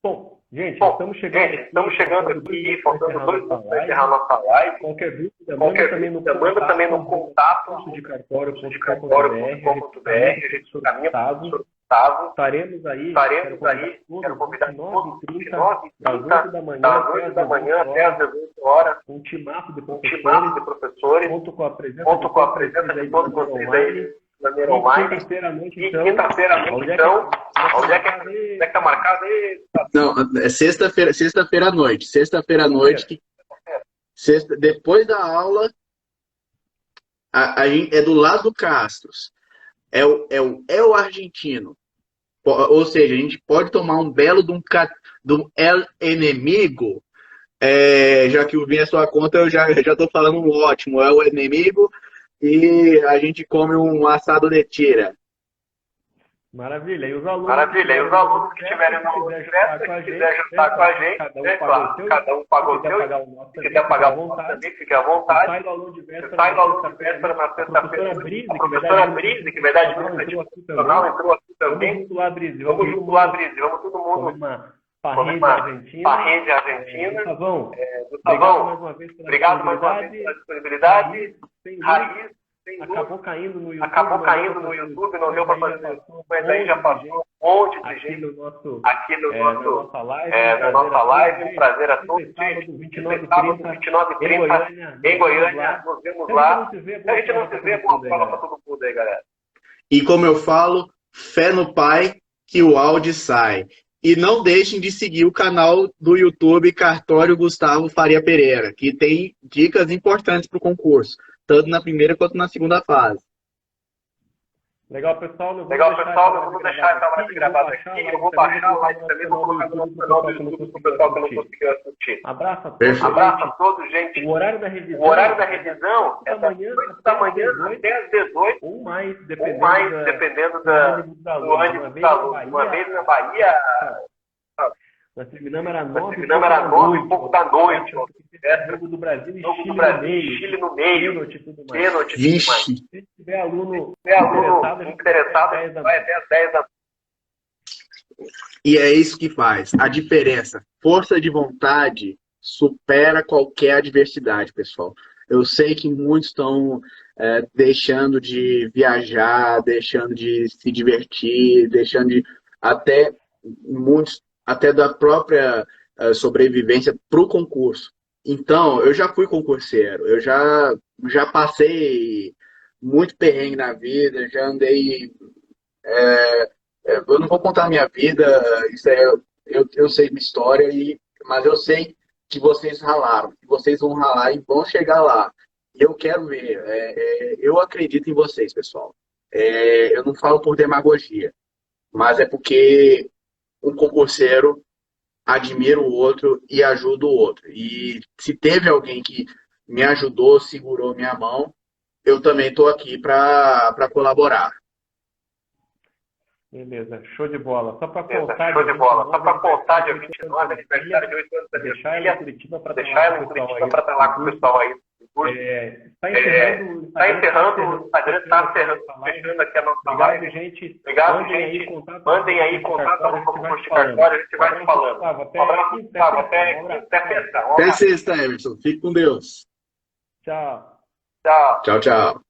Bom, gente, estamos chegando aqui, faltando 2 minutos para encerrar a nossa live. Qualquer dúvida, manda também no contato de cartório.com.br, a gente caminha para o Gustavo. Estaremos aí, quero convidar todos, 9h30, das 8 da manhã até às 18 horas, um timaço de professores, conto com a presença de todos vocês aí, de maneira online. Quinta-feira à noite, então, onde é que está marcado aí? Não, é sexta-feira à noite. Sexta-feira à noite, depois da aula, é do lado do Castros. É o argentino. Ou seja, a gente pode tomar um belo de um El Enemigo, já que eu vi a sua conta, eu já estou falando um ótimo, é o inimigo, e a gente come um assado de tira. Maravilha. E os alunos que tiverem no festa, que quiser juntar com a gente, cada um pagou o seu, se quiser pagar o nosso também, fique à vontade. Sai do aluno de véspera na sexta-feira. A professora Brise, que vai dar de profissional, entrou aqui também. Vamos lá, Brise. Vamos todo mundo comer uma parrende argentina. Gustavão, obrigado mais uma vez pela disponibilidade. Raiz. Acabou caindo no YouTube, não deu para fazer, mas aí já passou um monte de gente aqui na nossa live. Um prazer a todos. Sábado, 29h30, em Goiânia, nos vemos lá. Se a gente não se vê, boa prova para todo mundo aí, galera. E como eu falo, fé no Pai, que o áudio sai. E não deixem de seguir o canal do YouTube Cartório Gustavo Faria Pereira, que tem dicas importantes para o concurso, tanto na primeira quanto na segunda fase. Legal, pessoal. Vamos deixar essa live gravada aqui. Eu vou baixar a live também, vou colocar no nosso canal do YouTube para o pessoal que não conseguiu assistir. Abraço a todos, gente. O horário da revisão é das 8 da manhã até às 18, ou mais, dependendo do ânimo dos alunos. Uma vez na Bahia, nós terminamos era 9 e pouco da noite. Jogo do Brasil e Chile no meio. Pênalti e tudo mais. Se tiver aluno interessado, vai até às 10 da noite. E é isso que faz a diferença. Força de vontade supera qualquer adversidade, pessoal. Eu sei que muitos estão deixando de viajar, deixando de se divertir, deixando de muitos até da própria sobrevivência para o concurso. Então, eu já fui concurseiro, eu já passei muito perrengue na vida, já andei... eu não vou contar a minha vida, eu sei minha história, mas eu sei que vocês ralaram, que vocês vão ralar e vão chegar lá. E eu quero ver, eu acredito em vocês, pessoal. Eu não falo por demagogia, mas é porque um concurseiro admira o outro e ajuda o outro. E se teve alguém que me ajudou, segurou minha mão, eu também estou aqui para colaborar. Beleza, show de bola. Só para Beleza, contar, show de bola. Só para contar, dia 29, aniversário de 8 anos da minha deixar ela filha. em Curitiba para Deixar ela em Curitiba para estar lá com o pessoal aí. Está encerrando, Tá encerrando, o Instagram está fechando aqui a nossa live. Gente. Obrigado, gente. Mandem aí contato no post cartório, a gente vai te falando. Um abraço, Gustavo. Até sexta. Até sexta, Emerson. Fique com Deus. Tchau. Tchau. Tchau, tchau.